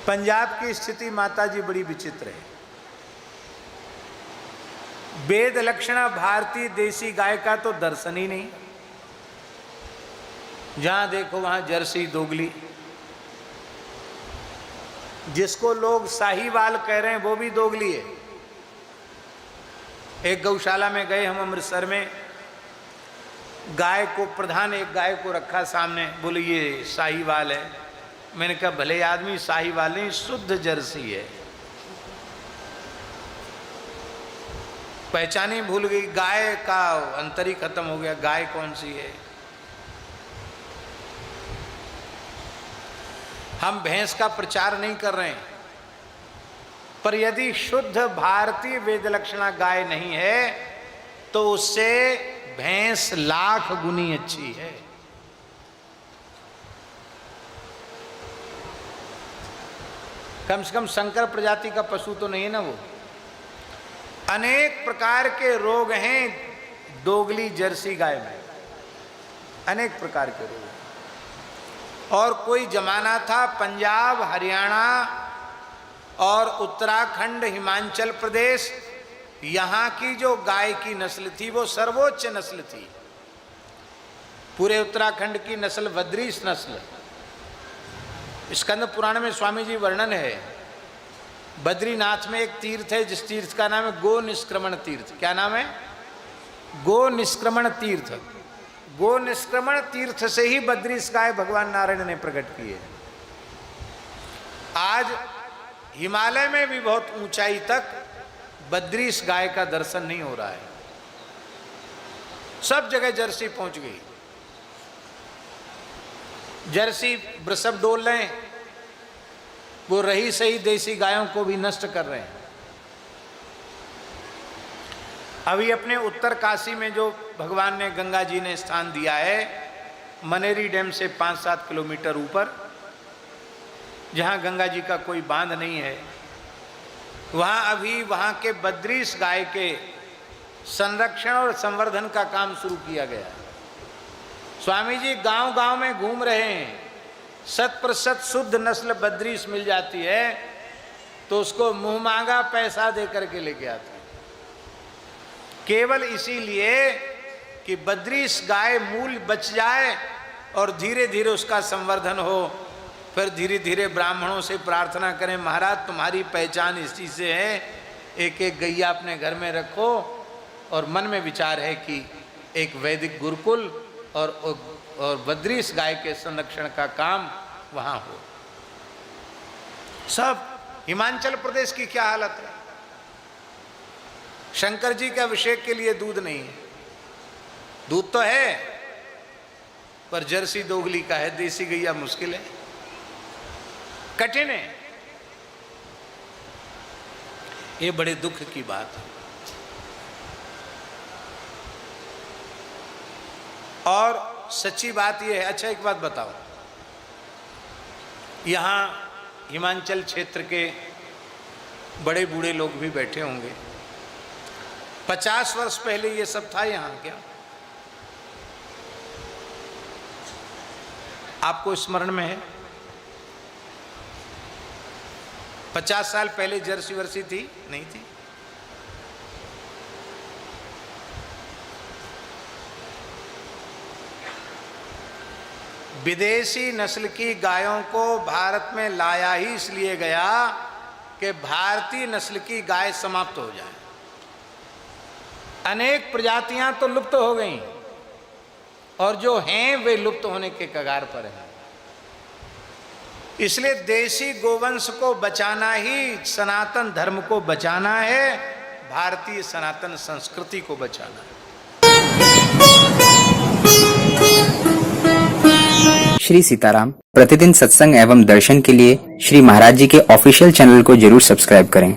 पंजाब की स्थिति माताजी बड़ी विचित्र है। वेद लक्षणा भारतीय देसी गाय का तो दर्शन ही नहीं। जहां देखो वहां जर्सी दोगली, जिसको लोग साहीवाल कह रहे हैं वो भी दोगली है। एक गौशाला में गए हम अमृतसर में, गाय को प्रधान एक गाय को रखा सामने, बोले ये साहीवाल है। मैंने कहा भले आदमी साहीवाल नहीं, शुद्ध जर्सी है। पहचान ही भूल गई, गाय का अंतर ही खत्म हो गया, गाय कौन सी है। हम भैंस का प्रचार नहीं कर रहे हैं, पर यदि शुद्ध भारतीय वेद लक्षणा गाय नहीं है तो उससे भैंस लाख गुनी अच्छी है। कम से कम संकर प्रजाति का पशु तो नहीं है ना वो। अनेक प्रकार के रोग हैं दोगली जर्सी गाय में, अनेक प्रकार के रोग। और कोई जमाना था पंजाब, हरियाणा और उत्तराखंड, हिमाचल प्रदेश, यहाँ की जो गाय की नस्ल थी वो सर्वोच्च नस्ल थी। पूरे उत्तराखंड की नस्ल बद्रीस नस्ल। स्कंद पुराण में स्वामी जी वर्णन है, बद्रीनाथ में एक तीर्थ है जिस तीर्थ का नाम है गो निष्क्रमण तीर्थ। क्या नाम है? गो निष्क्रमण तीर्थ। गो निष्क्रमण तीर्थ से ही बद्रीस गाय भगवान नारायण ने प्रकट की है। आज हिमालय में भी बहुत ऊंचाई तक बद्रीस गाय का दर्शन नहीं हो रहा है। सब जगह जर्सी पहुंच गई। जर्सी वृषभ डोल रहे हैं, वो रही सही देसी गायों को भी नष्ट कर रहे हैं। अभी अपने उत्तर काशी में जो भगवान ने गंगा जी ने स्थान दिया है, मनेरी डैम से 5-7 किलोमीटर ऊपर, जहाँ गंगा जी का कोई बांध नहीं है, वहाँ अभी वहाँ के बद्रीस गाय के संरक्षण और संवर्धन का काम शुरू किया गया। स्वामी जी गांव-गांव में घूम रहे हैं। 100% शुद्ध नस्ल बद्रीस मिल जाती है तो उसको मुंह मांगा पैसा दे करके लेके आते हैं, केवल इसीलिए कि बद्रीस गाय मूल बच जाए और धीरे धीरे उसका संवर्धन हो। फिर धीरे धीरे ब्राह्मणों से प्रार्थना करें, महाराज तुम्हारी पहचान इसी से है, एक एक गैया अपने घर में रखो। और मन में विचार है कि एक वैदिक गुरुकुल और बद्रीस गाय के संरक्षण का काम वहाँ हो। सब हिमाचल प्रदेश की क्या हालत है, शंकर जी के अभिषेक के लिए दूध नहीं है। दूध तो है पर जर्सी दोगली का है, देसी गैया मुश्किल है, कठिन है। ये बड़े दुख की बात है। और सच्ची बात यह है। अच्छा एक बात बताओ, यहाँ हिमाचल क्षेत्र के बड़े बूढ़े लोग भी बैठे होंगे, 50 वर्ष पहले ये सब था यहाँ क्या? आपको स्मरण में है? 50 साल पहले जर्सी वर्सी थी? नहीं थी। विदेशी नस्ल की गायों को भारत में लाया ही इसलिए गया कि भारतीय नस्ल की गाय समाप्त हो जाए। अनेक प्रजातियां तो लुप्त हो गईं और जो हैं वे लुप्त होने के कगार पर हैं। इसलिए देसी गोवंश को बचाना ही सनातन धर्म को बचाना है, भारतीय सनातन संस्कृति को बचाना है। श्री सीताराम प्रतिदिन सत्संग एवं दर्शन के लिए श्री महाराज जी के ऑफिशियल चैनल को जरूर सब्सक्राइब करें।